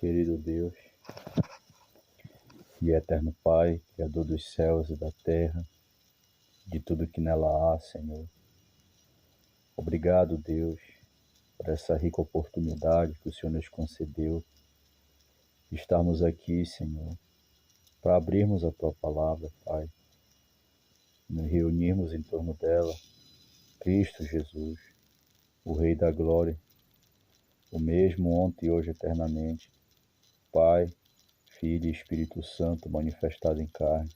querido Deus e eterno Pai, Criador dos céus e da terra, de tudo que nela há, Senhor. Obrigado, Deus, por essa rica oportunidade que o Senhor nos concedeu de estarmos aqui, Senhor, para abrirmos a Tua palavra, Pai, nos reunirmos em torno dela, Cristo Jesus, o Rei da Glória, o mesmo ontem e hoje eternamente, Pai, Filho e Espírito Santo manifestado em carne,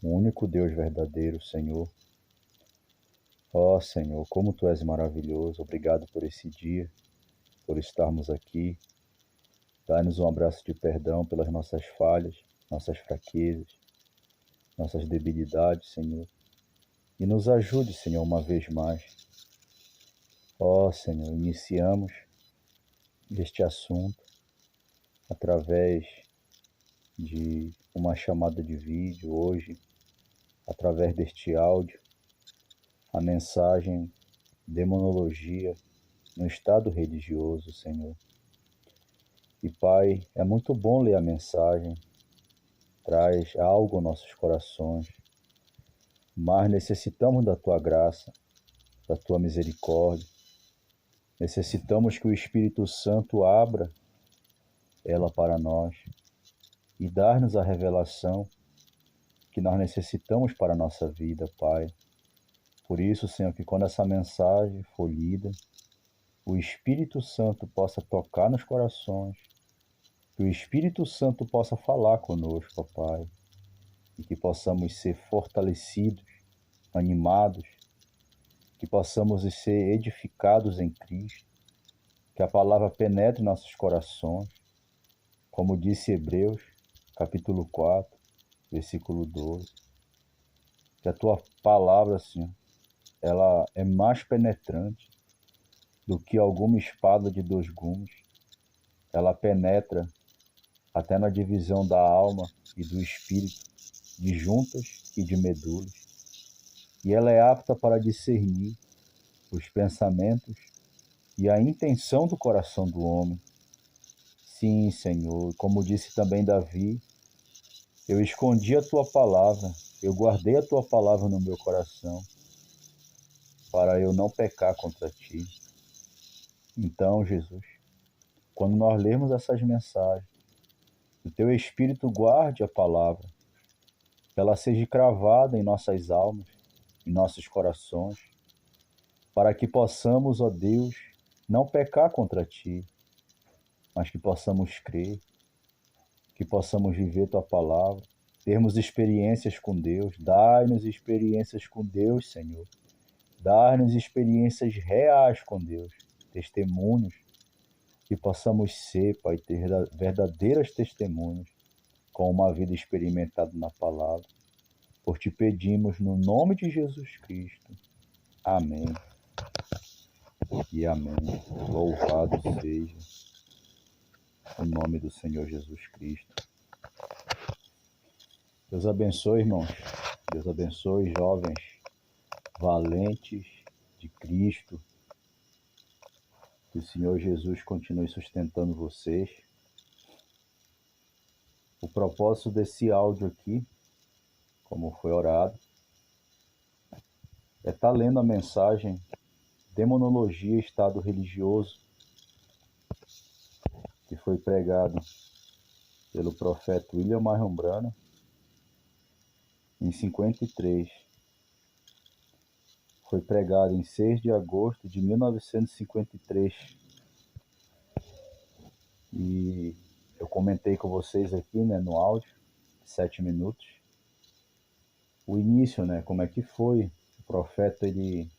o único Deus verdadeiro, Senhor. Ó Senhor, como Tu és maravilhoso, obrigado por esse dia, por estarmos aqui. Dá-nos um abraço de perdão pelas nossas falhas, nossas fraquezas, nossas debilidades, Senhor. E nos ajude, Senhor, uma vez mais. Ó Senhor, iniciamos este assunto através de uma chamada de vídeo hoje, através deste áudio, a mensagem demonologia no estado religioso, Senhor. E Pai, é muito bom ler a mensagem, traz algo aos nossos corações, mas necessitamos da Tua graça, da Tua misericórdia, necessitamos que o Espírito Santo abra ela para nós e dar-nos a revelação que nós necessitamos para a nossa vida, Pai. Por isso, Senhor, que quando essa mensagem for lida, o Espírito Santo possa tocar nos corações, que o Espírito Santo possa falar conosco, Pai, e que possamos ser fortalecidos, animados, que possamos ser edificados em Cristo, que a palavra penetre em nossos corações, como disse Hebreus, capítulo 4, versículo 12, que a Tua palavra, Senhor, ela é mais penetrante do que alguma espada de 2 gumes. Ela penetra até na divisão da alma e do espírito, de juntas e de medulas. E ela é apta para discernir os pensamentos e a intenção do coração do homem. Sim, Senhor, como disse também Davi, eu escondi a Tua palavra, eu guardei a Tua palavra no meu coração, para eu não pecar contra Ti. Então, Jesus, quando nós lermos essas mensagens, que o Teu Espírito guarde a palavra, que ela seja cravada em nossas almas, em nossos corações, para que possamos, ó Deus, não pecar contra Ti, mas que possamos crer, que possamos viver Tua palavra, termos experiências com Deus. Dai-nos experiências com Deus, Senhor. Dai-nos experiências reais com Deus, testemunhos, que possamos ser, Pai, ter verdadeiras testemunhas com uma vida experimentada na palavra. Por Te pedimos no nome de Jesus Cristo. Amém. E amém. Louvado seja o nome do Senhor Jesus Cristo. Deus abençoe, irmãos. Deus abençoe, jovens valentes de Cristo. Que o Senhor Jesus continue sustentando vocês. O propósito desse áudio aqui, como foi orado, é estar lendo a mensagem Demonologia e Estado Religioso, que foi pregado pelo profeta William Marion Branham em 53. Foi pregado em 6 de agosto de 1953. E eu comentei com vocês aqui, né, no áudio, 7 minutos, o início, né, como é que foi. O profeta, ele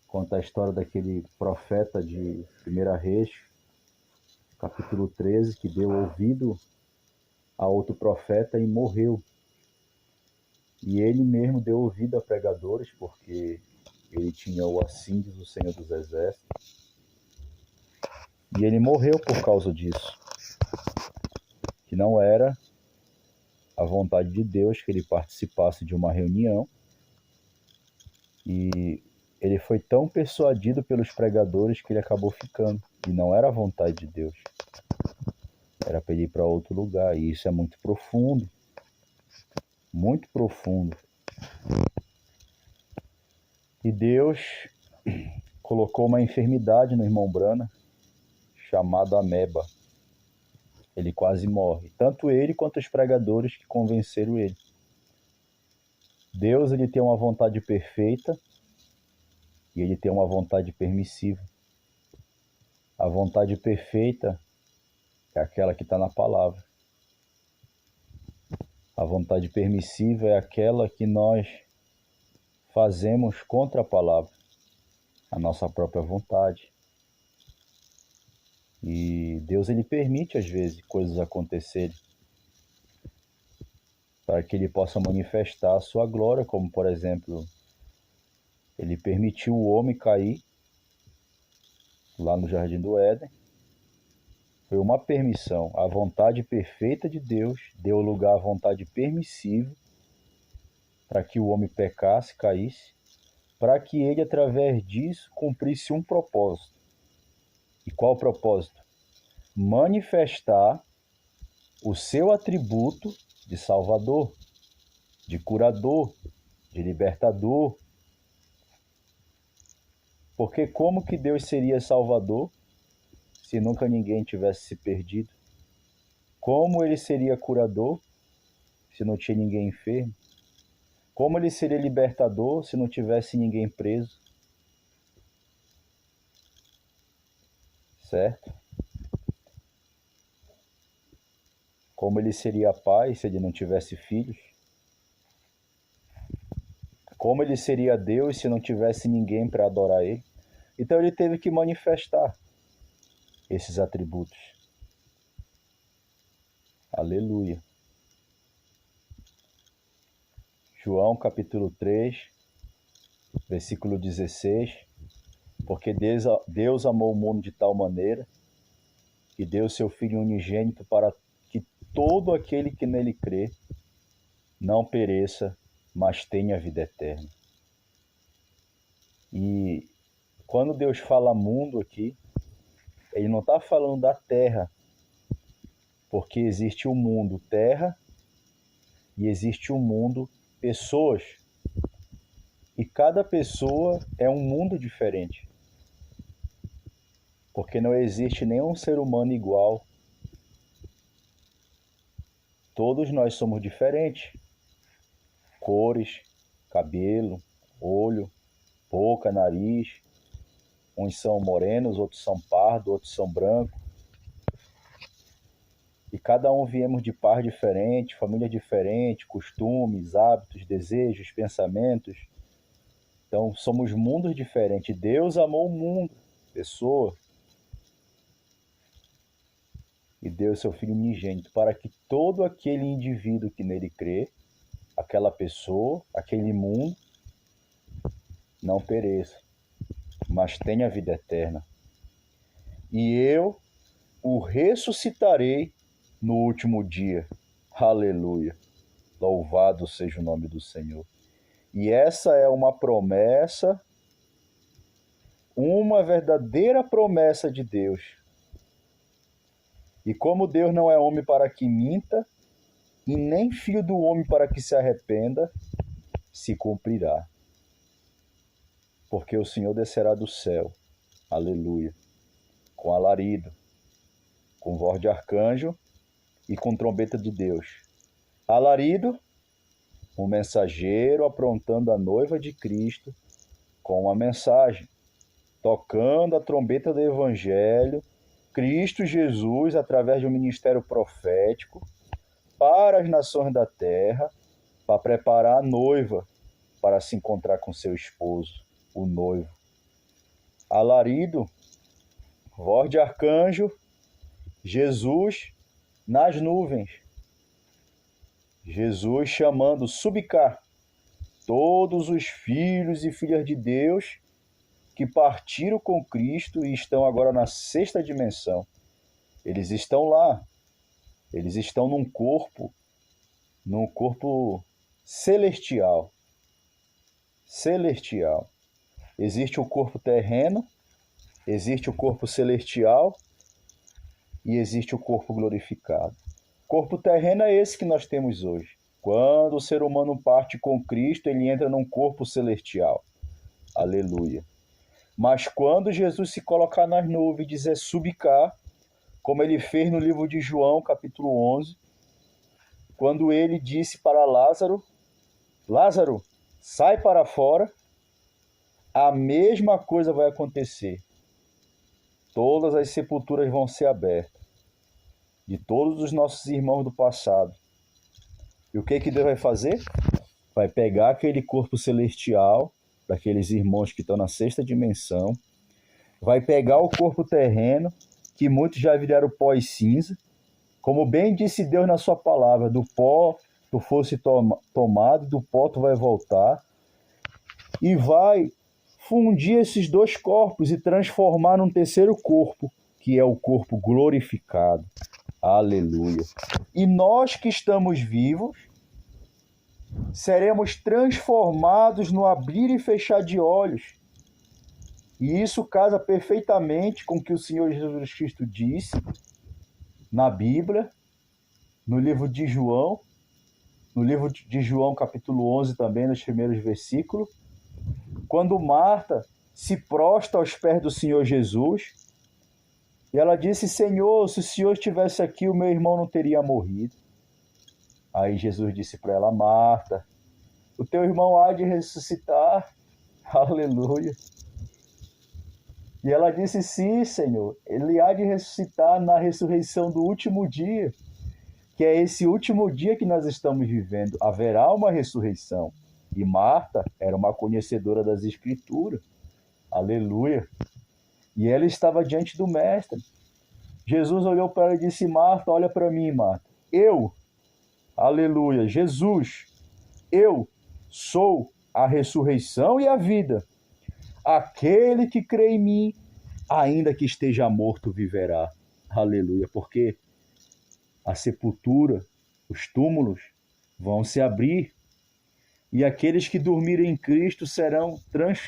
conta a história daquele profeta de 1 Reis, capítulo 13, que deu ouvido a outro profeta e morreu. E ele mesmo deu ouvido a pregadores, porque ele tinha o assim diz o Senhor dos Exércitos. E ele morreu por causa disso. Que não era a vontade de Deus que ele participasse de uma reunião. E ele foi tão persuadido pelos pregadores que ele acabou ficando. E não era a vontade de Deus. Era para ele ir para outro lugar. E isso é muito profundo. Muito profundo. E Deus colocou uma enfermidade no irmão Brana, chamada ameba. Ele quase morre. Tanto ele quanto os pregadores que convenceram ele. Deus, ele tem uma vontade perfeita e ele tem uma vontade permissiva. A vontade perfeita é aquela que está na palavra. A vontade permissiva é aquela que nós fazemos contra a palavra, a nossa própria vontade. E Deus, ele permite às vezes coisas acontecerem para que ele possa manifestar a sua glória, como por exemplo, ele permitiu o homem cair lá no Jardim do Éden. Foi uma permissão. A vontade perfeita de Deus deu lugar à vontade permissiva para que o homem pecasse, caísse, para que ele, através disso, cumprisse um propósito. E qual o propósito? Manifestar o seu atributo de salvador, de curador, de libertador. Porque como que Deus seria salvador se nunca ninguém tivesse se perdido? Como ele seria curador se não tinha ninguém enfermo? Como ele seria libertador se não tivesse ninguém preso? Certo? Como ele seria pai se ele não tivesse filhos? Como ele seria Deus se não tivesse ninguém para adorar ele? Então ele teve que manifestar esses atributos. Aleluia. João capítulo 3, versículo 16. Porque Deus amou o mundo de tal maneira que deu seu Filho unigênito para que todo aquele que nele crê não pereça, mas tenha vida eterna. E quando Deus fala mundo aqui, ele não está falando da terra, porque existe o mundo terra e existe o mundo pessoas. E cada pessoa é um mundo diferente. Porque não existe nenhum ser humano igual. Todos nós somos diferentes. Cores, cabelo, olho, boca, nariz. Uns são morenos, outros são pardos, outros são brancos. E cada um viemos de par diferente, família diferente, costumes, hábitos, desejos, pensamentos. Então somos mundos diferentes. Deus amou o mundo, pessoa. E deu seu Filho unigênito para que todo aquele indivíduo que nele crê, aquela pessoa, aquele mundo, não pereça, mas tenha vida eterna. E eu o ressuscitarei no último dia. Aleluia. Louvado seja o nome do Senhor. E essa é uma promessa, uma verdadeira promessa de Deus. E como Deus não é homem para que minta, e nem filho do homem para que se arrependa, se cumprirá. Porque o Senhor descerá do céu, aleluia, com alarido, com voz de arcanjo e com trombeta de Deus. Alarido, um mensageiro aprontando a noiva de Cristo com uma mensagem, tocando a trombeta do Evangelho, Cristo Jesus, através de um ministério profético, para as nações da terra, para preparar a noiva para se encontrar com seu esposo, o noivo. Alarido, voz de arcanjo, Jesus nas nuvens. Jesus chamando, subi cá, todos os filhos e filhas de Deus que partiram com Cristo e estão agora na sexta dimensão. Eles estão lá. Eles estão num corpo celestial. Celestial. Existe o corpo terreno, existe o corpo celestial e existe o corpo glorificado. Corpo terreno é esse que nós temos hoje. Quando o ser humano parte com Cristo, ele entra num corpo celestial. Aleluia. Mas quando Jesus se colocar nas nuvens e dizer subcar, como ele fez no livro de João, capítulo 11, quando ele disse para Lázaro, Lázaro, sai para fora, a mesma coisa vai acontecer. Todas as sepulturas vão ser abertas, de todos os nossos irmãos do passado. E o que Deus vai fazer? Vai pegar aquele corpo celestial, daqueles irmãos que estão na sexta dimensão, vai pegar o corpo terreno, que muitos já viraram pó e cinza, como bem disse Deus na sua palavra, do pó tu fosse tomado, do pó tu vai voltar, e vai fundir esses dois corpos e transformar num terceiro corpo, que é o corpo glorificado. Aleluia. E nós que estamos vivos, seremos transformados no abrir e fechar de olhos. E isso casa perfeitamente com o que o Senhor Jesus Cristo disse na Bíblia, no livro de João, capítulo 11 também, nos primeiros versículos, quando Marta se prostra aos pés do Senhor Jesus, e ela disse, Senhor, se o Senhor estivesse aqui, o meu irmão não teria morrido. Aí Jesus disse para ela, Marta, o teu irmão há de ressuscitar. Aleluia. E ela disse, sim, Senhor, ele há de ressuscitar na ressurreição do último dia, que é esse último dia que nós estamos vivendo. Haverá uma ressurreição. E Marta era uma conhecedora das Escrituras. Aleluia. E ela estava diante do Mestre. Jesus olhou para ela e disse, Marta, olha para mim, Marta. Aleluia, Jesus, eu sou a ressurreição e a vida. Aquele que crê em mim, ainda que esteja morto, viverá. Aleluia, porque a sepultura, os túmulos vão se abrir e aqueles que dormirem em Cristo serão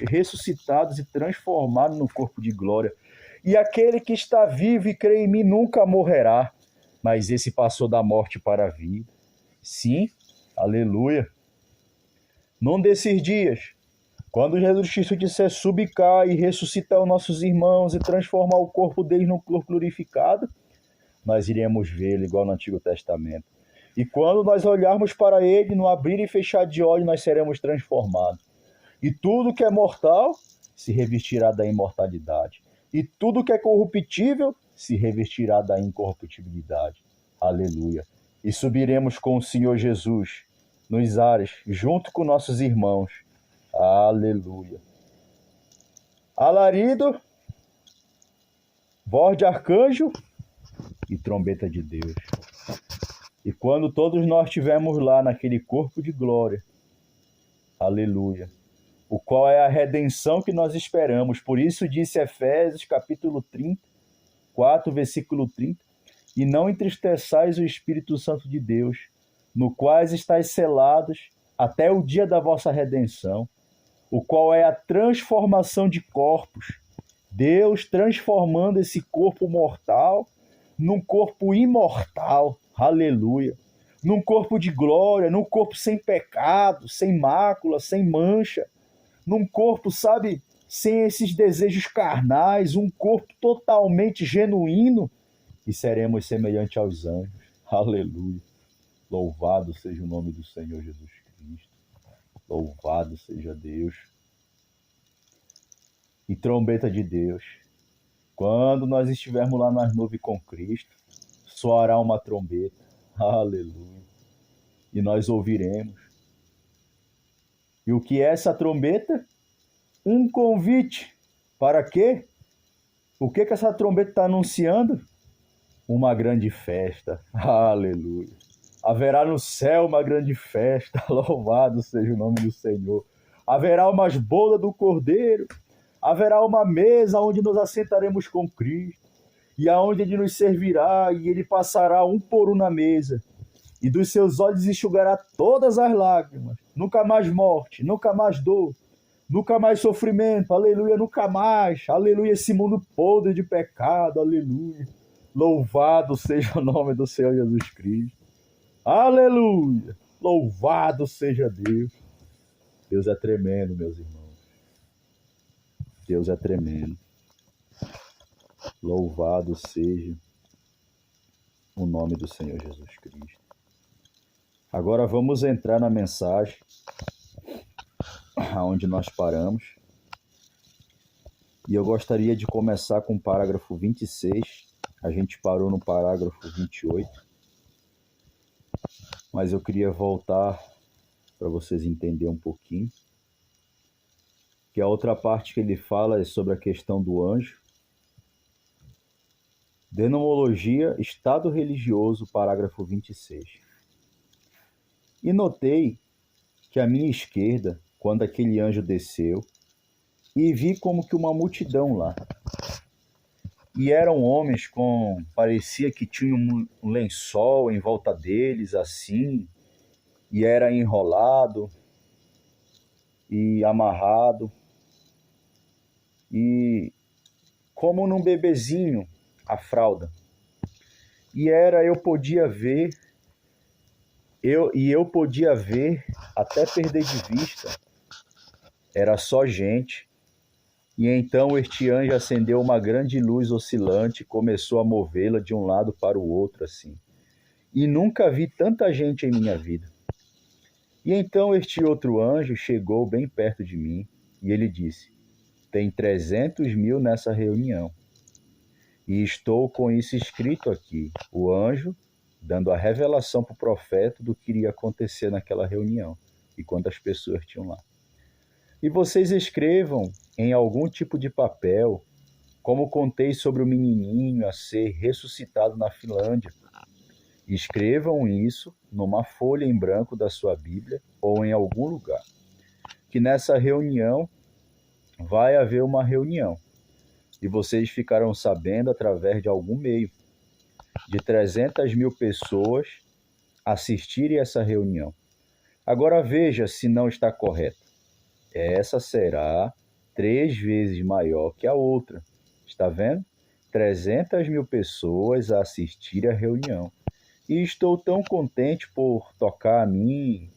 ressuscitados e transformados no corpo de glória. E aquele que está vivo e crê em mim nunca morrerá, mas esse passou da morte para a vida. Sim, aleluia. Num desses dias, quando Jesus Cristo disser subcar e ressuscitar os nossos irmãos e transformar o corpo deles num corpo glorificado, nós iremos vê-lo igual no Antigo Testamento. E quando nós olharmos para ele, no abrir e fechar de olhos, nós seremos transformados. E tudo que é mortal se revestirá da imortalidade. E tudo que é corruptível se revestirá da incorruptibilidade. Aleluia. E subiremos com o Senhor Jesus nos ares, junto com nossos irmãos. Aleluia. Alarido, voz de arcanjo e trombeta de Deus. E quando todos nós estivermos lá naquele corpo de glória, aleluia, o qual é a redenção que nós esperamos. Por isso disse Efésios capítulo 30, 4, versículo 30, e não entristeçais o Espírito Santo de Deus, no quais estáis selados até o dia da vossa redenção, o qual é a transformação de corpos. Deus transformando esse corpo mortal num corpo imortal. Aleluia. Num corpo de glória, num corpo sem pecado, sem mácula, sem mancha. Num corpo, sabe, sem esses desejos carnais, um corpo totalmente genuíno. E seremos semelhantes aos anjos. Aleluia. Louvado seja o nome do Senhor Jesus Cristo. Louvado seja Deus. E trombeta de Deus. Quando nós estivermos lá nas nuvens com Cristo, soará uma trombeta. Aleluia. E nós ouviremos. E o que é essa trombeta? Um convite. Para quê? O que essa trombeta está anunciando? Uma grande festa. Aleluia. Haverá no céu uma grande festa. Louvado seja o nome do Senhor. Haverá umas bodas do Cordeiro. Haverá uma mesa onde nos assentaremos com Cristo. E aonde ele nos servirá, e ele passará um por um na mesa. E dos seus olhos enxugará todas as lágrimas. Nunca mais morte, nunca mais dor, nunca mais sofrimento. Aleluia, nunca mais. Aleluia, esse mundo podre de pecado. Aleluia. Louvado seja o nome do Senhor Jesus Cristo. Aleluia! Louvado seja Deus. Deus é tremendo, meus irmãos. Deus é tremendo. Louvado seja o nome do Senhor Jesus Cristo. Agora vamos entrar na mensagem onde nós paramos. E eu gostaria de começar com o parágrafo 26. A gente parou no parágrafo 28. Mas eu queria voltar para vocês entenderem um pouquinho. Que a outra parte que ele fala é sobre a questão do anjo. Denomologia, estado religioso, parágrafo 26. E notei que à minha esquerda, quando aquele anjo desceu, e vi como que uma multidão lá. E eram homens parecia que tinham um lençol em volta deles, assim, e era enrolado e amarrado, e como num bebezinho a fralda. E eu podia ver até perder de vista. Era só gente. E então este anjo acendeu uma grande luz oscilante e começou a movê-la de um lado para o outro assim. E nunca vi tanta gente em minha vida. E então este outro anjo chegou bem perto de mim e ele disse: tem 300.000 nessa reunião. E estou com isso escrito aqui. O anjo dando a revelação para o profeta do que iria acontecer naquela reunião e quantas pessoas tinham lá. E vocês escrevam em algum tipo de papel, como contei sobre o menininho a ser ressuscitado na Finlândia. Escrevam isso numa folha em branco da sua Bíblia ou em algum lugar. Que nessa reunião vai haver uma reunião. E vocês ficarão sabendo através de algum meio de 300.000 pessoas assistirem essa reunião. Agora veja se não está correto. Essa será 3 vezes maior que a outra. Está vendo? 300.000 pessoas a assistir a reunião. E estou tão contente por tocar a mim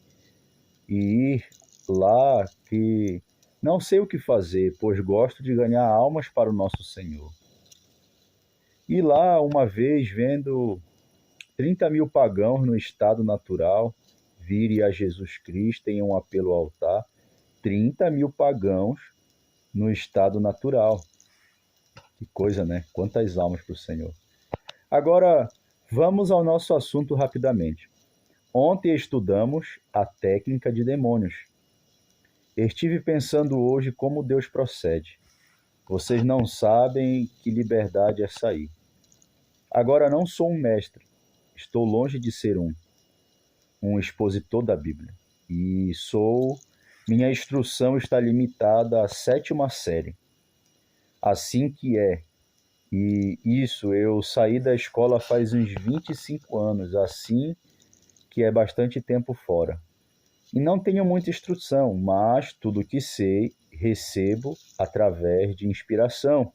e ir lá que não sei o que fazer, pois gosto de ganhar almas para o nosso Senhor. E lá, uma vez, vendo 30.000 pagãos no estado natural virem a Jesus Cristo em um apelo ao altar, 30.000 pagãos no estado natural. Que coisa, né? Quantas almas para o Senhor. Agora, vamos ao nosso assunto rapidamente. Ontem estudamos a técnica de demônios. Estive pensando hoje como Deus procede. Vocês não sabem que liberdade é sair. Agora, não sou um mestre. Estou longe de ser um expositor da Bíblia. Minha instrução está limitada à 7ª série. Assim que é. E isso, eu saí da escola faz uns 25 anos, assim que é bastante tempo fora. E não tenho muita instrução, mas tudo que sei, recebo através de inspiração.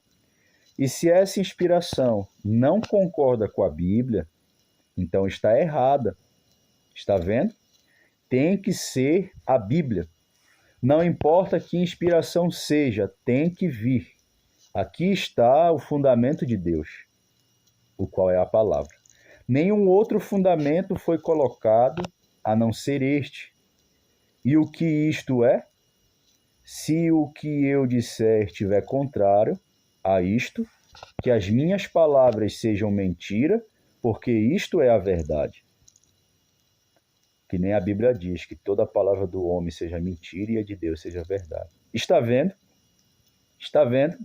E se essa inspiração não concorda com a Bíblia, então está errada. Está vendo? Tem que ser a Bíblia. Não importa que inspiração seja, tem que vir. Aqui está o fundamento de Deus, o qual é a palavra. Nenhum outro fundamento foi colocado a não ser este. E o que isto é? Se o que eu disser estiver contrário a isto, que as minhas palavras sejam mentira, porque isto é a verdade. Que nem a Bíblia diz, que toda palavra do homem seja mentira e a de Deus seja verdade. Está vendo? Está vendo?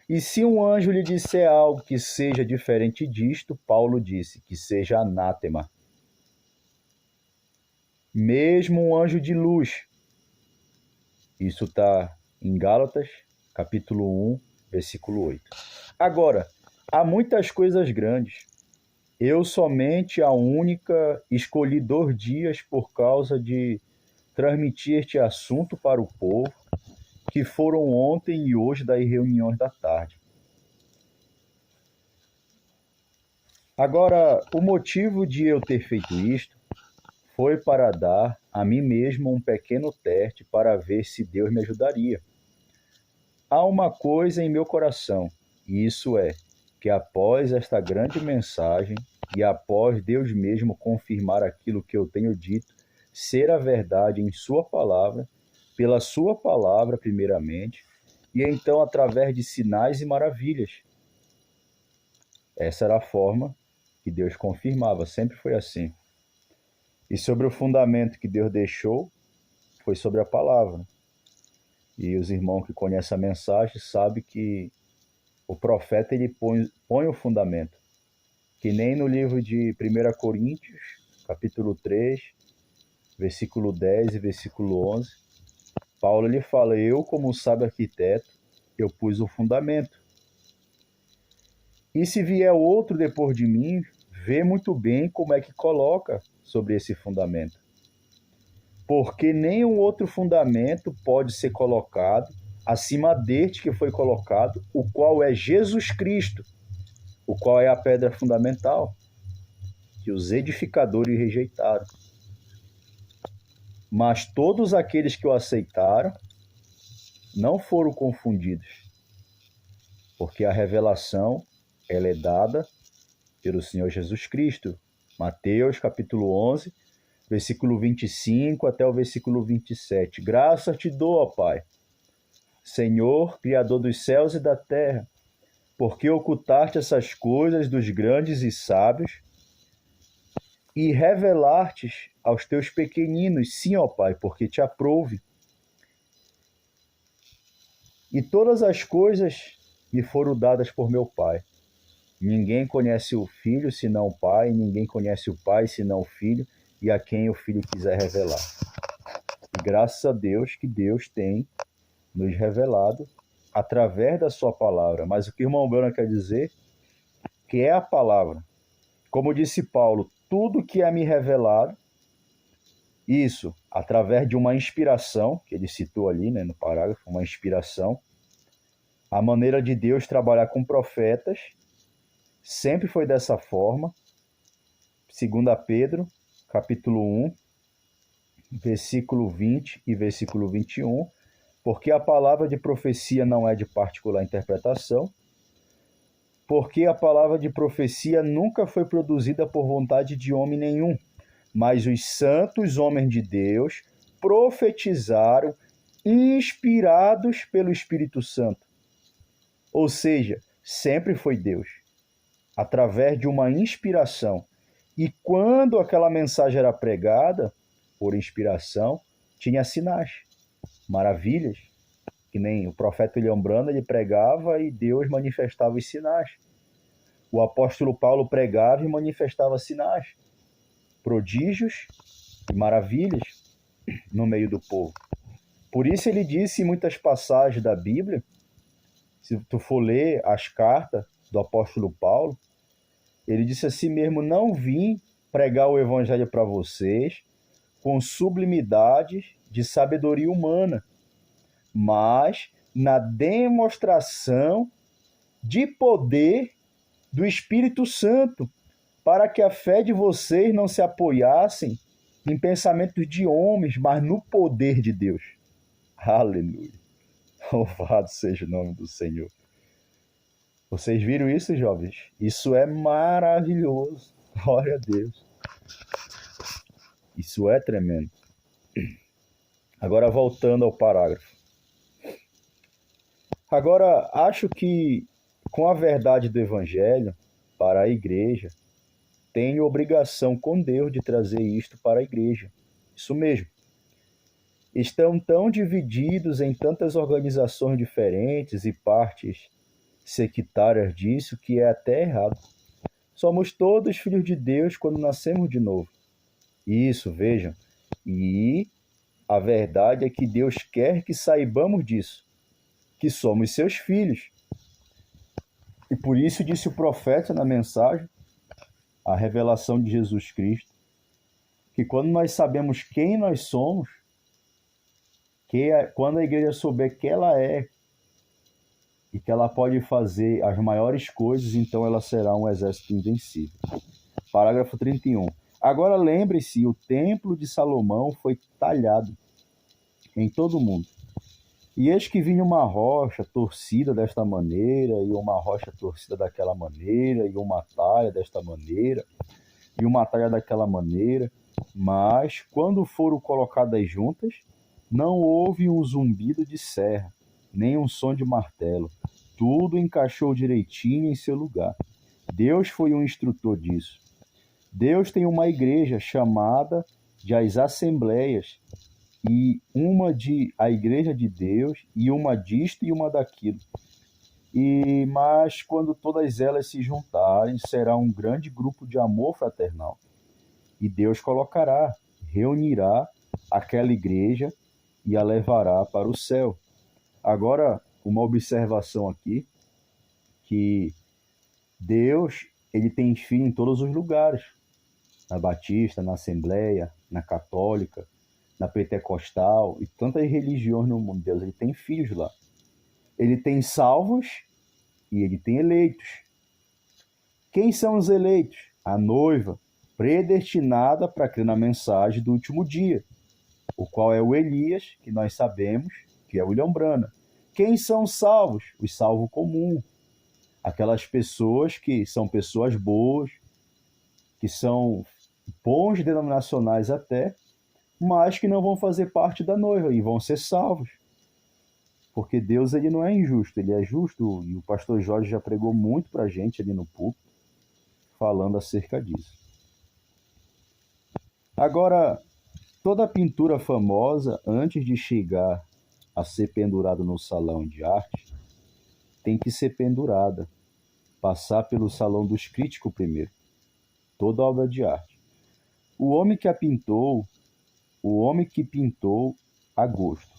E se um anjo lhe disser algo que seja diferente disto, Paulo disse que seja anátema. Mesmo um anjo de luz. Isso está em Gálatas, capítulo 1, versículo 8. Agora, há muitas coisas grandes. Eu somente a única escolhi 2 dias por causa de transmitir este assunto para o povo, que foram ontem e hoje das reuniões da tarde. Agora, o motivo de eu ter feito isto foi para dar a mim mesmo um pequeno teste para ver se Deus me ajudaria. Há uma coisa em meu coração, e isso é que após esta grande mensagem e após Deus mesmo confirmar aquilo que eu tenho dito ser a verdade em Sua palavra, pela Sua palavra, primeiramente, e então através de sinais e maravilhas. Essa era a forma que Deus confirmava, sempre foi assim. E sobre o fundamento que Deus deixou, foi sobre a palavra. E os irmãos que conhecem a mensagem sabem que o profeta ele põe o fundamento. Que nem no livro de 1 Coríntios, capítulo 3, versículo 10 e versículo 11, Paulo ele fala, eu como sábio arquiteto, eu pus o fundamento. E se vier outro depois de mim, vê muito bem como é que coloca sobre esse fundamento. Porque nenhum outro fundamento pode ser colocado acima deste que foi colocado, o qual é Jesus Cristo, o qual é a pedra fundamental, que os edificadores rejeitaram. Mas todos aqueles que o aceitaram não foram confundidos, porque a revelação ela é dada pelo Senhor Jesus Cristo. Mateus capítulo 11, versículo 25 até o versículo 27. Graças te dou, ó Pai, Senhor, Criador dos céus e da terra, porque ocultaste essas coisas dos grandes e sábios e revelastes aos teus pequeninos. Sim, ó Pai, porque te aprouve. E todas as coisas me foram dadas por meu Pai. Ninguém conhece o Filho senão o Pai, ninguém conhece o Pai senão o Filho, e a quem o Filho quiser revelar. E graças a Deus que Deus tem nos revelado através da sua palavra. Mas o que o irmão Branco quer dizer que é a palavra. Como disse Paulo, tudo que é me revelado, isso através de uma inspiração, que ele citou ali, né, no parágrafo, uma inspiração, a maneira de Deus trabalhar com profetas sempre foi dessa forma. 2 Pedro, capítulo 1, versículo 20 e versículo 21, porque a palavra de profecia não é de particular interpretação, porque a palavra de profecia nunca foi produzida por vontade de homem nenhum, mas os santos homens de Deus profetizaram inspirados pelo Espírito Santo. Ou seja, sempre foi Deus, através de uma inspiração. E quando aquela mensagem era pregada, por inspiração, tinha sinais, maravilhas, que nem o profeta William Branham, ele pregava e Deus manifestava os sinais. O apóstolo Paulo pregava e manifestava sinais, prodígios e maravilhas no meio do povo. Por isso ele disse em muitas passagens da Bíblia, se tu for ler as cartas do apóstolo Paulo, ele disse assim mesmo, não vim pregar o evangelho para vocês com sublimidade de sabedoria humana, mas na demonstração de poder do Espírito Santo, para que a fé de vocês não se apoiassem em pensamentos de homens, mas no poder de Deus. Aleluia. Louvado seja o nome do Senhor. Vocês viram isso, jovens? Isso é maravilhoso. Glória a Deus. Isso é tremendo. Agora, voltando ao parágrafo. Agora, acho que com a verdade do Evangelho para a igreja, tenho obrigação com Deus de trazer isto para a igreja. Isso mesmo. Estão tão divididos em tantas organizações diferentes e partes sectárias disso que é até errado. Somos todos filhos de Deus quando nascemos de novo. Isso, vejam. E a verdade é que Deus quer que saibamos disso, que somos seus filhos. E por isso disse o profeta na mensagem, a revelação de Jesus Cristo, que quando nós sabemos quem nós somos, quando a igreja souber que ela é e que ela pode fazer as maiores coisas, então ela será um exército invencível. Parágrafo 31. Agora lembre-se, o templo de Salomão foi talhado em todo o mundo. E eis que vinha uma rocha torcida desta maneira, e uma rocha torcida daquela maneira, e uma talha desta maneira, e uma talha daquela maneira. Mas, quando foram colocadas juntas, não houve um zumbido de serra, nem um som de martelo. Tudo encaixou direitinho em seu lugar. Deus foi um instrutor disso. Deus tem uma igreja chamada de as Assembleias, e uma de a igreja de Deus, e uma disto e uma daquilo. Mas quando todas elas se juntarem, será um grande grupo de amor fraternal. E Deus reunirá aquela igreja e a levará para o céu. Agora, uma observação aqui, que Deus, ele tem filho em todos os lugares. Na Batista, na Assembleia, na Católica, na Pentecostal e tantas religiões no mundo. Deus, ele tem filhos lá. Ele tem salvos e ele tem eleitos. Quem são os eleitos? A noiva, predestinada para crer na mensagem do último dia, o qual é o Elias, que nós sabemos que é William Branham. Quem são os salvos? Os salvos comuns. Aquelas pessoas que são pessoas boas, que são bons denominacionais até, mas que não vão fazer parte da noiva e vão ser salvos. Porque Deus, ele não é injusto, ele é justo, e o pastor Jorge já pregou muito para a gente ali no púlpito, falando acerca disso. Agora, toda pintura famosa, antes de chegar a ser pendurada no salão de arte, tem que ser pendurada, passar pelo salão dos críticos primeiro, toda obra de arte. O homem que pintou a gosto,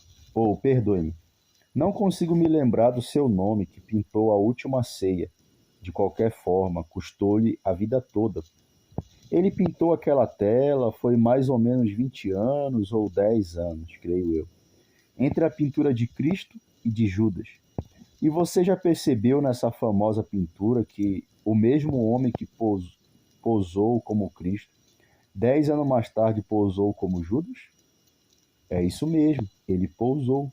perdoe-me, não consigo me lembrar do seu nome, que pintou a última ceia. De qualquer forma, custou-lhe a vida toda. Ele pintou aquela tela, foi mais ou menos 20 anos ou 10 anos, creio eu, entre a pintura de Cristo e de Judas. E você já percebeu nessa famosa pintura que o mesmo homem que posou como Cristo, 10 anos mais tarde posou como Judas? É isso mesmo, ele pousou.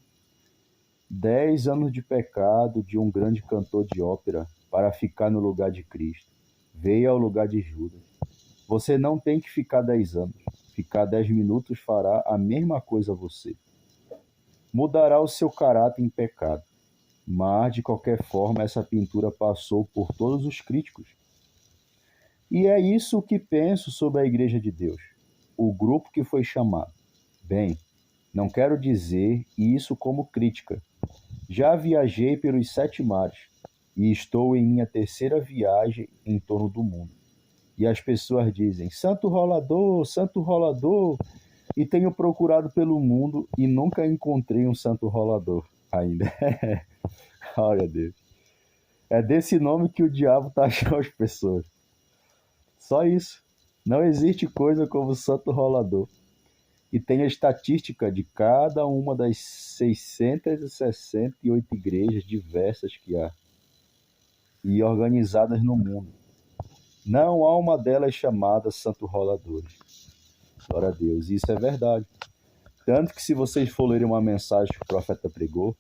10 anos de pecado de um grande cantor de ópera para ficar no lugar de Cristo. Veio ao lugar de Judas. Você não tem que ficar 10 anos. Ficar 10 minutos fará a mesma coisa a você. Mudará o seu caráter em pecado. Mas, de qualquer forma, essa pintura passou por todos os críticos. E é isso que penso sobre a Igreja de Deus, o grupo que foi chamado. Bem, não quero dizer isso como crítica. Já viajei pelos 7 mares e estou em minha 3ª viagem em torno do mundo. E as pessoas dizem, santo rolador, e tenho procurado pelo mundo e nunca encontrei um santo rolador ainda. Olha Deus. É desse nome que o diabo taxou as pessoas. Só isso. Não existe coisa como santo rolador. E tem a estatística de cada uma das 668 igrejas diversas que há e organizadas no mundo. Não há uma delas chamada Santo Roladores. Glória a Deus. Isso é verdade. Tanto que se vocês for lerem uma mensagem que o profeta pregou,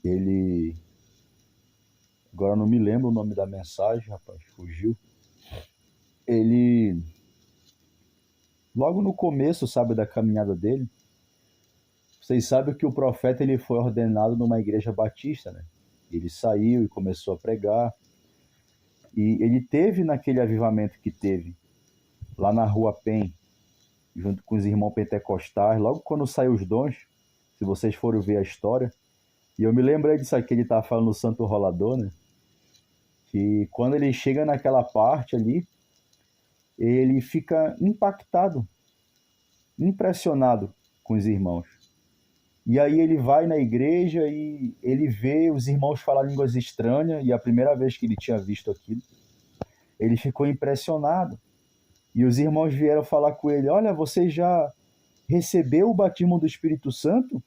ele... Agora não me lembro o nome da mensagem, rapaz, fugiu. Ele... Logo no começo, sabe, da caminhada dele, vocês sabem que o profeta ele foi ordenado numa igreja batista, né? Ele saiu e começou a pregar. E ele teve naquele avivamento que teve, lá na Rua Penha, junto com os irmãos pentecostais, logo quando saiu os dons, se vocês forem ver a história. E eu me lembrei disso aqui, ele estava falando do Santo Rolador, né? Que quando ele chega naquela parte ali, ele fica impactado, impressionado com os irmãos. E aí ele vai na igreja e ele vê os irmãos falar línguas estranhas, e a primeira vez que ele tinha visto aquilo, ele ficou impressionado. E os irmãos vieram falar com ele, olha, você já recebeu o batismo do Espírito Santo?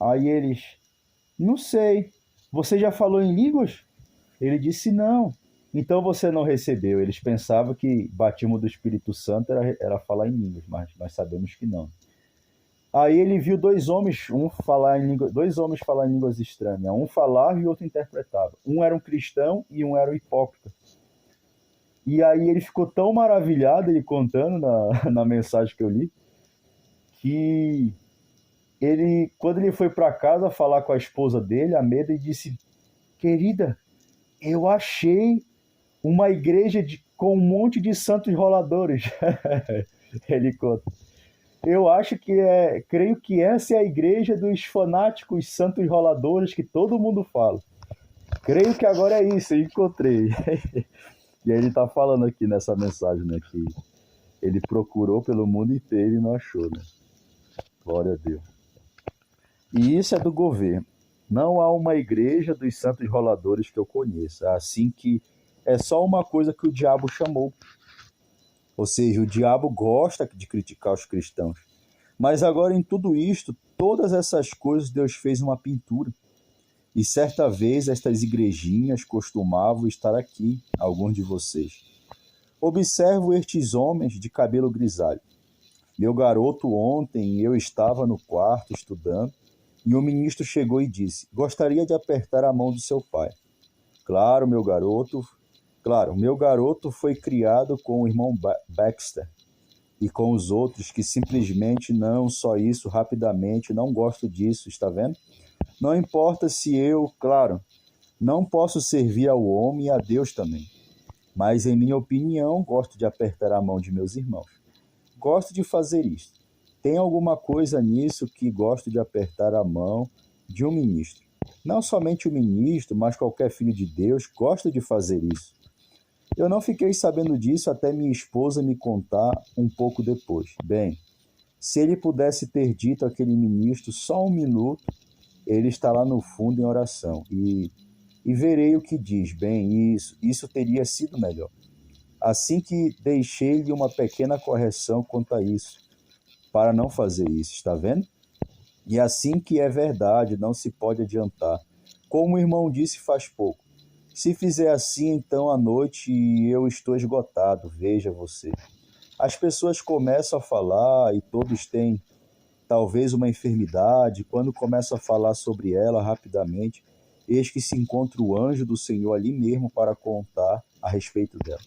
Aí eles, não sei, você já falou em línguas? Ele disse, não. Então você não recebeu. Eles pensavam que batismo do Espírito Santo era falar em línguas, mas nós sabemos que não. Aí ele viu dois homens falar em línguas estranhas. Um falava e o outro interpretava. Um era um cristão e um era um hipócrita. E aí ele ficou tão maravilhado, ele contando na mensagem que eu li, que quando ele foi para casa falar com a esposa dele, a Meda, ele disse, querida, eu achei uma igreja com um monte de santos roladores. Ele conta. Eu acho creio que essa é a igreja dos fanáticos santos roladores que todo mundo fala. Creio que agora é isso, eu encontrei. E aí ele está falando aqui nessa mensagem, né, que ele procurou pelo mundo inteiro e não achou, né? Glória a Deus. E isso é do governo. Não há uma igreja dos santos roladores que eu conheça. Assim que é só uma coisa que o diabo chamou. Ou seja, o diabo gosta de criticar os cristãos. Mas agora em tudo isto, todas essas coisas, Deus fez uma pintura. E certa vez estas igrejinhas costumavam estar aqui, alguns de vocês. Observo estes homens de cabelo grisalho. Meu garoto, ontem eu estava no quarto estudando e o ministro chegou e disse, gostaria de apertar a mão do seu pai. Claro, meu garoto foi criado com o irmão Baxter e com os outros que simplesmente não só isso, rapidamente, não gosto disso, está vendo? Não importa se eu, claro, não posso servir ao homem e a Deus também, mas em minha opinião, gosto de apertar a mão de meus irmãos. Gosto de fazer isso. Tem alguma coisa nisso que gosto de apertar a mão de um ministro. Não somente o ministro, mas qualquer filho de Deus gosta de fazer isso. Eu não fiquei sabendo disso até minha esposa me contar um pouco depois. Bem, se ele pudesse ter dito àquele ministro só um minuto, ele está lá no fundo em oração. E verei o que diz. Bem, isso teria sido melhor. Assim que deixei-lhe uma pequena correção quanto a isso, para não fazer isso, está vendo? E assim que é verdade, não se pode adiantar. Como o irmão disse faz pouco. Se fizer assim, então à noite eu estou esgotado, veja você. As pessoas começam a falar e todos têm talvez uma enfermidade. Quando começam a falar sobre ela rapidamente, eis que se encontra o anjo do Senhor ali mesmo para contar a respeito dela.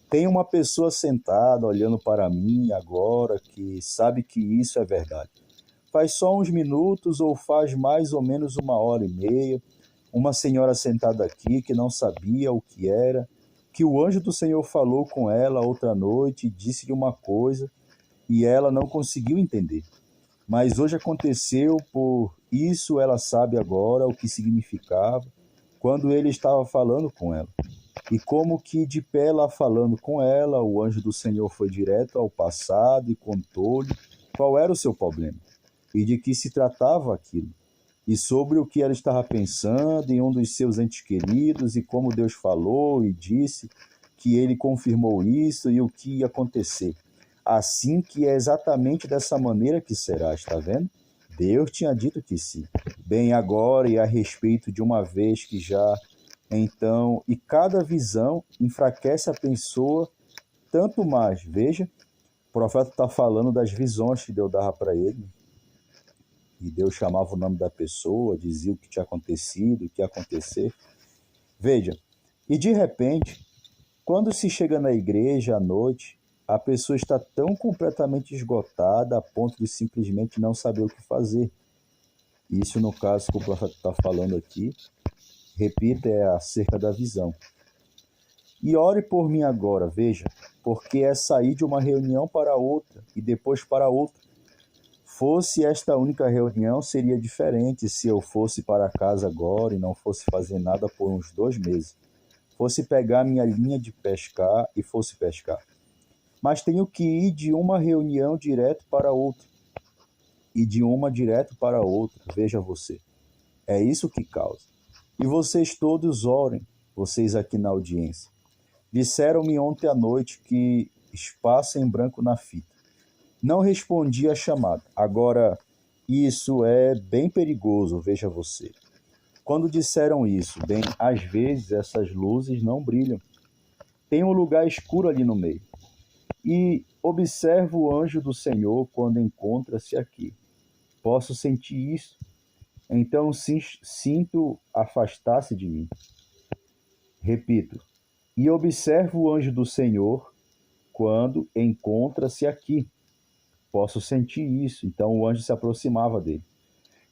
Tem uma pessoa sentada olhando para mim agora que sabe que isso é verdade. Faz só uns minutos ou faz mais ou menos 1h30, uma senhora sentada aqui que não sabia o que era, que o anjo do Senhor falou com ela outra noite e disse-lhe uma coisa e ela não conseguiu entender. Mas hoje aconteceu, por isso ela sabe agora o que significava quando ele estava falando com ela. E como que de pé lá falando com ela, o anjo do Senhor foi direto ao passado e contou-lhe qual era o seu problema e de que se tratava aquilo, e sobre o que ela estava pensando em um dos seus entes queridos e como Deus falou e disse que ele confirmou isso e o que ia acontecer. Assim que é exatamente dessa maneira que será, está vendo? Deus tinha dito que sim. Bem, agora e a respeito de uma vez que já... Então, e cada visão enfraquece a pessoa tanto mais. Veja, o profeta está falando das visões que Deus dava para ele. E Deus chamava o nome da pessoa, dizia o que tinha acontecido, o que ia acontecer. Veja, e de repente, quando se chega na igreja à noite, a pessoa está tão completamente esgotada a ponto de simplesmente não saber o que fazer. Isso no caso que o profeta está falando aqui, repita, é acerca da visão. E ore por mim agora, veja, porque é sair de uma reunião para outra e depois para outra. Fosse esta única reunião, seria diferente se eu fosse para casa agora e não fosse fazer nada por uns 2 meses. Fosse pegar minha linha de pescar e fosse pescar. Mas tenho que ir de uma reunião direto para outra e de uma direto para outra, veja você. É isso que causa. E vocês todos orem, vocês aqui na audiência. Disseram-me ontem à noite que espaço em branco na fita. Não respondi a chamada. Agora, Isso é bem perigoso, veja você. Quando disseram isso, bem, às vezes essas luzes não brilham. Tem um lugar escuro ali no meio. E observo o anjo do Senhor quando encontra-se aqui. Posso sentir isso. Então sinto afastar-se de mim. Repito. E observo o anjo do Senhor quando encontra-se aqui. Posso sentir isso. Então o anjo se aproximava dele.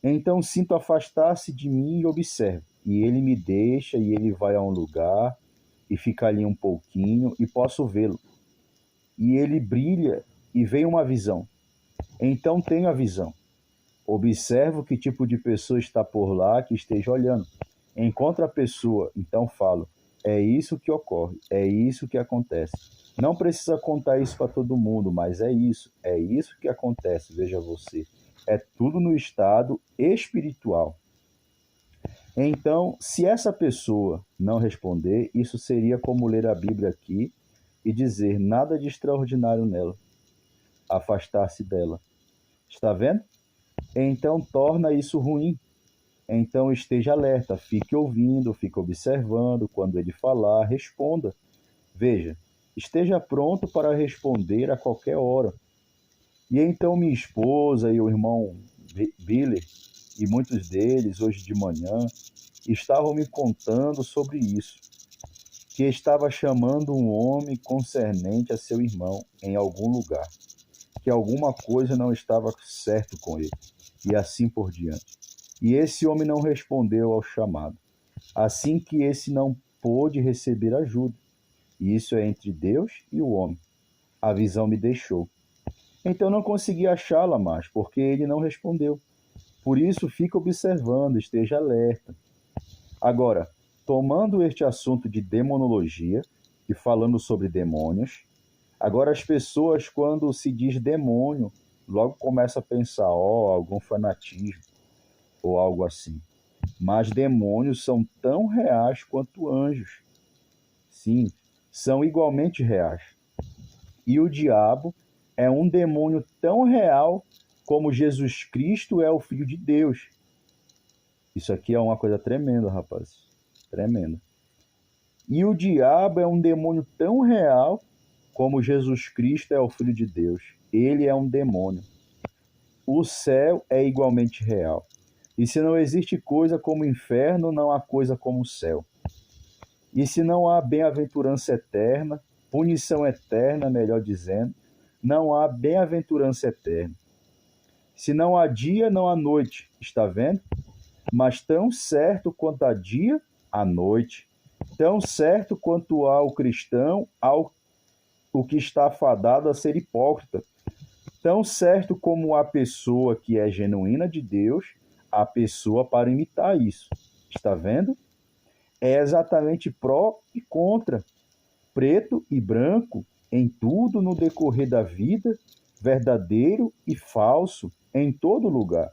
Então sinto afastar-se de mim e observo. E ele me deixa e ele vai a um lugar e fica ali um pouquinho e posso vê-lo. E ele brilha e vem uma visão. Então tenho a visão. Observo que tipo de pessoa está por lá que esteja olhando. Encontro a pessoa, então falo. É isso que ocorre, é isso que acontece. Não precisa contar isso para todo mundo, mas é isso que acontece, veja você. É tudo no estado espiritual. Então, se essa pessoa não responder, isso seria como ler a Bíblia aqui e dizer nada de extraordinário nela, afastar-se dela. Está vendo? Então torna isso ruim. Então esteja alerta, fique ouvindo, fique observando, quando ele falar, responda. Veja, esteja pronto para responder a qualquer hora. E então minha esposa e o irmão Billy, e muitos deles, hoje de manhã, estavam me contando sobre isso, que estava chamando um homem concernente a seu irmão em algum lugar, que alguma coisa não estava certo com ele, e assim por diante. E esse homem não respondeu ao chamado, assim que esse não pôde receber ajuda. E isso é entre Deus e o homem. A visão me deixou. Então não consegui achá-la mais, porque ele não respondeu. Por isso, fique observando, esteja alerta. Agora, tomando este assunto de demonologia e falando sobre demônios, agora as pessoas, quando se diz demônio, logo começam a pensar, algum fanatismo ou algo assim. Mas demônios são tão reais quanto anjos. Sim, são igualmente reais. E o diabo é um demônio tão real como Jesus Cristo é o Filho de Deus. Isso aqui é uma coisa tremenda, rapaz. Tremenda. E o diabo é um demônio tão real como Jesus Cristo é o Filho de Deus. Ele é um demônio. O céu é igualmente real. E se não existe coisa como o inferno, não há coisa como o céu. E se não há bem-aventurança eterna, punição eterna, melhor dizendo, não há bem-aventurança eterna. Se não há dia, não há noite, está vendo? Mas tão certo quanto há dia, há noite. Tão certo quanto há o cristão, há o que está fadado a ser hipócrita. Tão certo como a pessoa que é genuína de Deus, a pessoa para imitar isso. Está vendo? É exatamente pró e contra, preto e branco, em tudo no decorrer da vida, verdadeiro e falso, em todo lugar.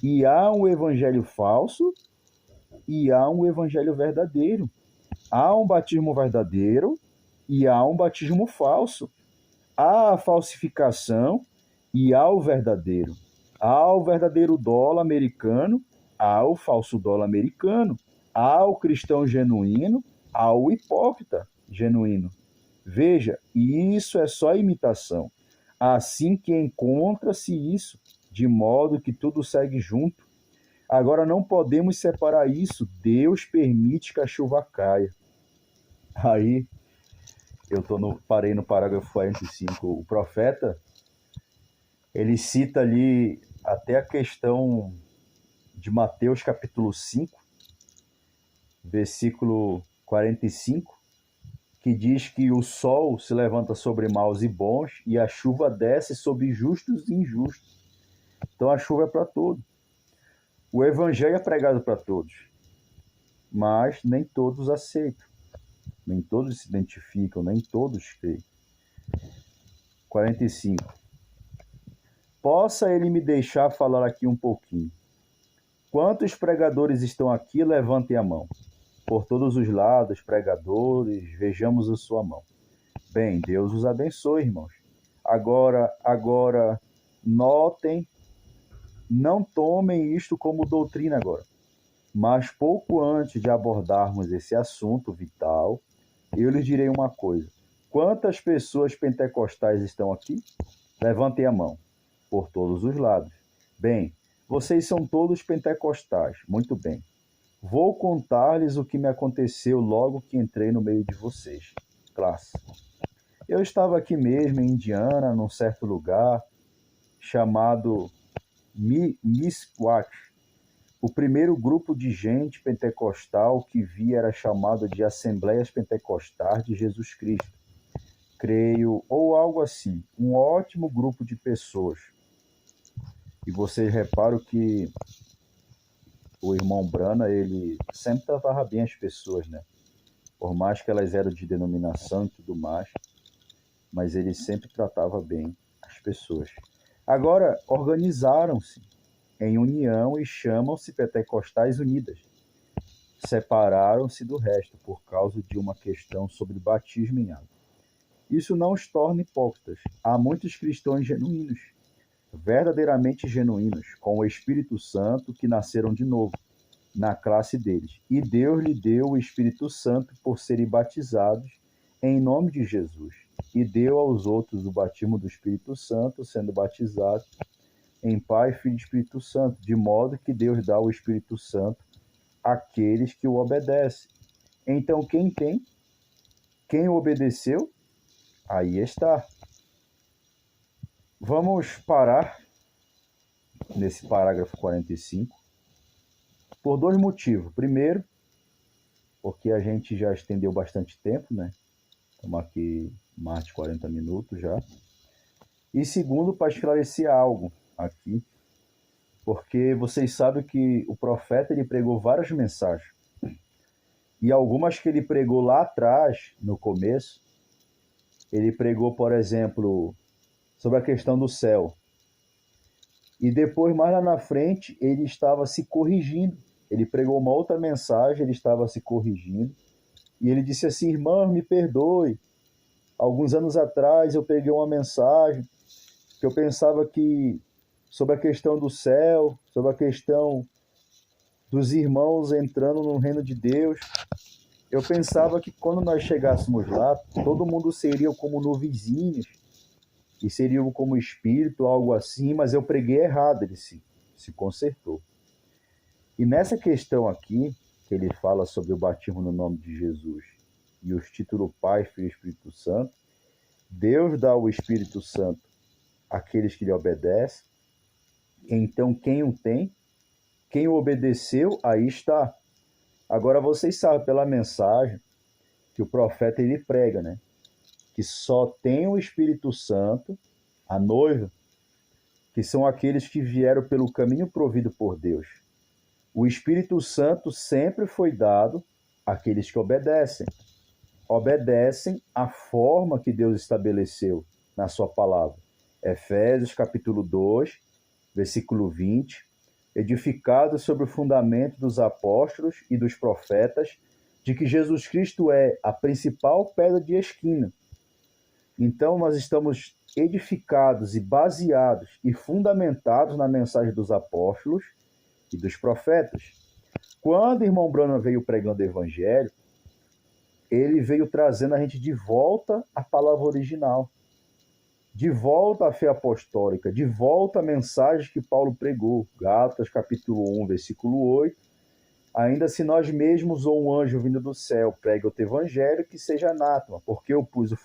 E há um evangelho falso e há um evangelho verdadeiro. Há um batismo verdadeiro e há um batismo falso. Há a falsificação e há o verdadeiro. Há o verdadeiro dólar americano, há o falso dólar americano. Há o cristão genuíno, há o hipócrita genuíno. Veja, isso é só imitação. Assim que encontra-se isso, de modo que tudo segue junto. Agora não podemos separar isso. Deus permite que a chuva caia. Aí parei no parágrafo 45. O profeta, ele cita ali até a questão de Mateus capítulo 5, versículo 45, que diz que o sol se levanta sobre maus e bons e a chuva desce sobre justos e injustos. Então a chuva é para todos. O evangelho é pregado para todos, mas nem todos aceitam, nem todos se identificam, nem todos creem. 45. Possa ele me deixar falar aqui um pouquinho. Quantos pregadores estão aqui? Levantem a mão. Por todos os lados, pregadores, vejamos a sua mão. Bem, Deus os abençoe, irmãos. Agora, notem não tomem isto como doutrina agora, mas pouco antes de abordarmos esse assunto vital, eu lhes direi uma coisa. Quantas pessoas pentecostais estão aqui? Levantem a mão, por todos os lados. Bem, vocês são todos pentecostais. Muito bem. Vou contar-lhes o que me aconteceu logo que entrei no meio de vocês. Classe. Eu estava aqui mesmo, em Indiana, num certo lugar chamado Misquach. O primeiro grupo de gente pentecostal que vi era chamado de Assembleias Pentecostais de Jesus Cristo, creio, ou algo assim. Um ótimo grupo de pessoas. E vocês reparam que o irmão Brana, ele sempre tratava bem as pessoas, né? Por mais que elas eram de denominação e tudo mais, mas ele sempre tratava bem as pessoas. Agora, organizaram-se em união e chamam-se Pentecostais Unidas. Separaram-se do resto por causa de uma questão sobre batismo em água. Isso não os torna hipócritas. Há muitos cristãos genuínos, verdadeiramente genuínos, com o Espírito Santo que nasceram de novo na classe deles. E Deus lhe deu o Espírito Santo por serem batizados em nome de Jesus. E deu aos outros o batismo do Espírito Santo, sendo batizados em Pai, Filho e Espírito Santo, de modo que Deus dá o Espírito Santo àqueles que o obedecem. Então, quem tem? Quem o obedeceu? Aí está. Vamos parar nesse parágrafo 45 por dois motivos. Primeiro, porque a gente já estendeu bastante tempo, né? Estamos aqui mais de 40 minutos já. E segundo, para esclarecer algo aqui, porque vocês sabem que o profeta ele pregou várias mensagens. E algumas que ele pregou lá atrás, no começo, ele pregou, por exemplo, sobre a questão do céu. E depois, mais lá na frente, ele estava se corrigindo. Ele pregou uma outra mensagem, ele estava se corrigindo. E ele disse assim: irmão, me perdoe. Alguns anos atrás eu peguei uma mensagem que eu pensava que sobre a questão do céu, sobre a questão dos irmãos entrando no reino de Deus. Eu pensava que quando nós chegássemos lá, todo mundo seria como nuvenzinhos, e seriam como espírito, algo assim, mas eu preguei errado, ele se consertou. E nessa questão aqui, que ele fala sobre o batismo no nome de Jesus e os títulos Pai, Filho e Espírito Santo, Deus dá o Espírito Santo àqueles que lhe obedecem. Então, quem o tem, quem o obedeceu, aí está. Agora, vocês sabem pela mensagem que o profeta ele prega, né? Que só tem o Espírito Santo, a noiva, que são aqueles que vieram pelo caminho provido por Deus. O Espírito Santo sempre foi dado àqueles que obedecem. Obedecem à forma que Deus estabeleceu na sua palavra. Efésios capítulo 2, versículo 20, edificado sobre o fundamento dos apóstolos e dos profetas, de que Jesus Cristo é a principal pedra de esquina. Então, nós estamos edificados e baseados e fundamentados na mensagem dos apóstolos e dos profetas. Quando o irmão Branham veio pregando o evangelho, ele veio trazendo a gente de volta à palavra original, de volta à fé apostólica, de volta à mensagem que Paulo pregou. Gálatas capítulo 1, versículo 8. Ainda se nós mesmos ou um anjo vindo do céu pregue o evangelho, que seja anátema, porque eu pus o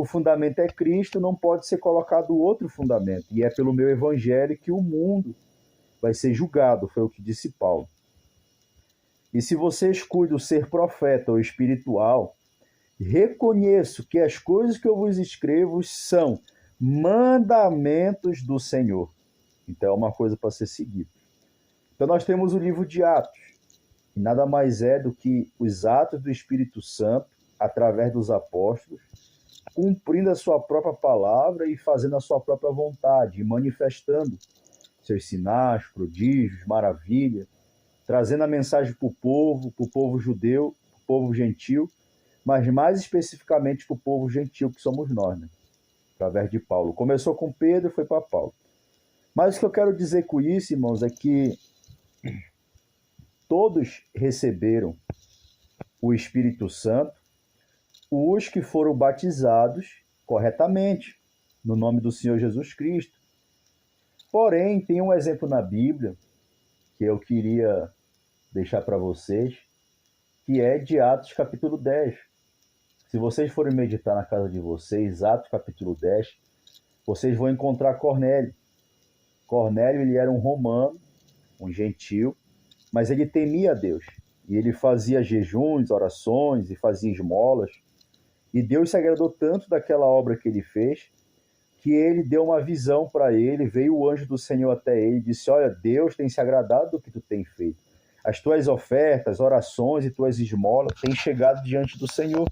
fundamento é Cristo, não pode ser colocado outro fundamento, e é pelo meu evangelho que o mundo vai ser julgado, foi o que disse Paulo. E se você escolhe o ser profeta ou espiritual, reconheço que as coisas que eu vos escrevo são mandamentos do Senhor. Então é uma coisa para ser seguida. Então nós temos o livro de Atos, que nada mais é do que os atos do Espírito Santo, através dos apóstolos, cumprindo a sua própria palavra e fazendo a sua própria vontade, e manifestando seus sinais, prodígios, maravilhas, trazendo a mensagem para o povo judeu, para o povo gentil, mas mais especificamente para o povo gentil que somos nós, né? Através de Paulo. Começou com Pedro e foi para Paulo. Mas o que eu quero dizer com isso, irmãos, é que todos receberam o Espírito Santo, os que foram batizados corretamente, no nome do Senhor Jesus Cristo. Porém, tem um exemplo na Bíblia que eu queria deixar para vocês, que é de Atos capítulo 10. Se vocês forem meditar na casa de vocês, Atos capítulo 10, vocês vão encontrar Cornélio. Cornélio, ele era um romano, um gentil, mas ele temia a Deus. E ele fazia jejuns, orações e fazia esmolas. E Deus se agradou tanto daquela obra que ele fez, que ele deu uma visão para ele, veio o anjo do Senhor até ele e disse: olha, Deus tem se agradado do que tu tem feito. As tuas ofertas, orações e tuas esmolas têm chegado diante do Senhor.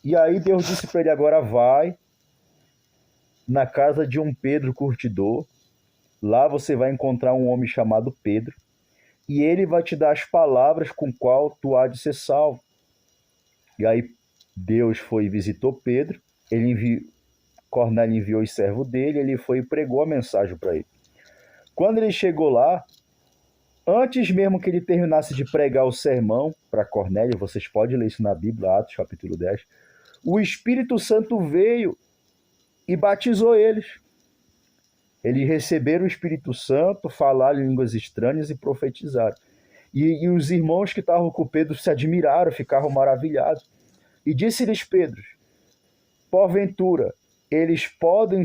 E aí Deus disse para ele: agora vai na casa de um Pedro curtidor, lá você vai encontrar um homem chamado Pedro, e ele vai te dar as palavras com qual tu há de ser salvo. E aí Deus foi e visitou Pedro, Cornélio enviou o servo dele, ele foi e pregou a mensagem para ele. Quando ele chegou lá, antes mesmo que ele terminasse de pregar o sermão para Cornélio, vocês podem ler isso na Bíblia, Atos capítulo 10, o Espírito Santo veio e batizou eles. Eles receberam o Espírito Santo, falaram línguas estranhas e profetizaram. E os irmãos que estavam com Pedro se admiraram, ficaram maravilhados. E disse-lhes Pedro: porventura, eles podem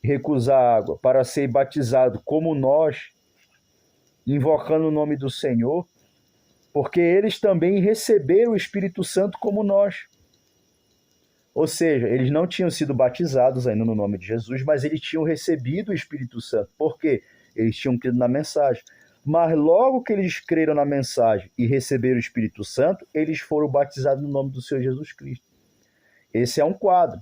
recusar água para ser batizados como nós, invocando o nome do Senhor? Porque eles também receberam o Espírito Santo como nós. Ou seja, eles não tinham sido batizados ainda no nome de Jesus, mas eles tinham recebido o Espírito Santo. Por quê? Eles tinham crido na mensagem. Mas logo que eles creram na mensagem e receberam o Espírito Santo, eles foram batizados no nome do Senhor Jesus Cristo. Esse é um quadro.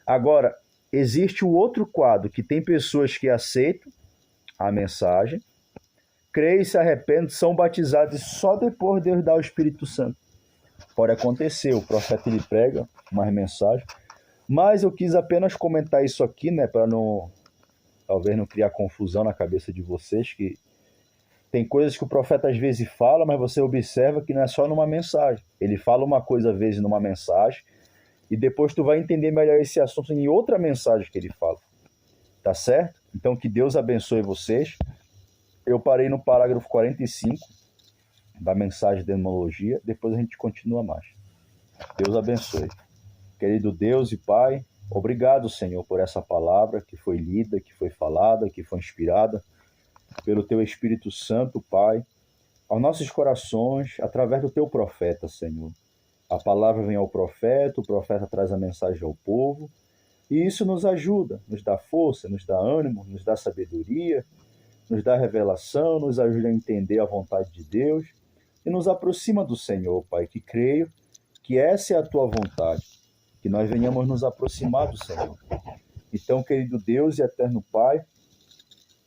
Agora, existe o outro quadro, que tem pessoas que aceitam a mensagem, creem e se arrependem, são batizados e só depois Deus dá o Espírito Santo. Pode acontecer, o profeta ele prega umas mensagens, mas eu quis apenas comentar isso aqui, né, para talvez não criar confusão na cabeça de vocês, que tem coisas que o profeta às vezes fala, mas você observa que não é só numa mensagem. Ele fala uma coisa às vezes numa mensagem, e depois tu vai entender melhor esse assunto em outra mensagem que ele fala. Tá certo? Então que Deus abençoe vocês. Eu parei no parágrafo 45 da mensagem de demologia, depois a gente continua mais. Deus abençoe. Querido Deus e Pai, obrigado, Senhor, por essa palavra que foi lida, que foi falada, que foi inspirada pelo Teu Espírito Santo, Pai, aos nossos corações, através do Teu profeta, Senhor. A palavra vem ao profeta, o profeta traz a mensagem ao povo, e isso nos ajuda, nos dá força, nos dá ânimo, nos dá sabedoria, nos dá revelação, nos ajuda a entender a vontade de Deus e nos aproxima do Senhor, Pai, que creio que essa é a Tua vontade, que nós venhamos nos aproximar do Senhor. Então, querido Deus e eterno Pai,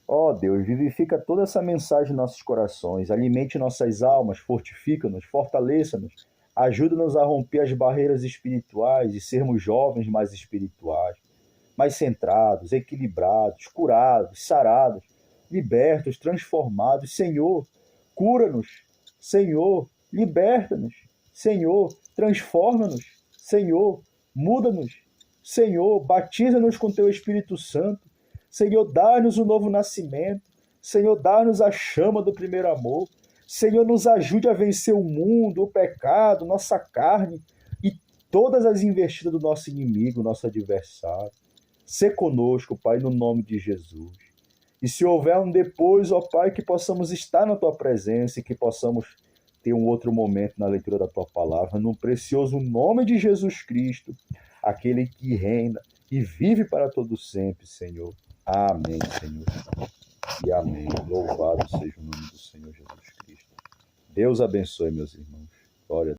ó Deus, vivifica toda essa mensagem em nossos corações, alimente nossas almas, fortifica-nos, fortaleça-nos, ajuda-nos a romper as barreiras espirituais e sermos jovens mais espirituais, mais centrados, equilibrados, curados, sarados, libertos, transformados. Senhor, cura-nos. Senhor, liberta-nos. Senhor, transforma-nos. Senhor, muda-nos. Senhor, batiza-nos com Teu Espírito Santo. Senhor, dá-nos o novo nascimento. Senhor, dá-nos a chama do primeiro amor. Senhor, nos ajude a vencer o mundo, o pecado, nossa carne e todas as investidas do nosso inimigo, nosso adversário. Sê conosco, Pai, no nome de Jesus. E se houver um depois, ó Pai, que possamos estar na Tua presença e que possamos ter um outro momento na leitura da Tua palavra, no precioso nome de Jesus Cristo, aquele que reina e vive para todo sempre, Senhor. Amém, Senhor. E amém. Louvado seja o nome do Senhor Jesus Cristo. Deus abençoe, meus irmãos. Glória a Deus.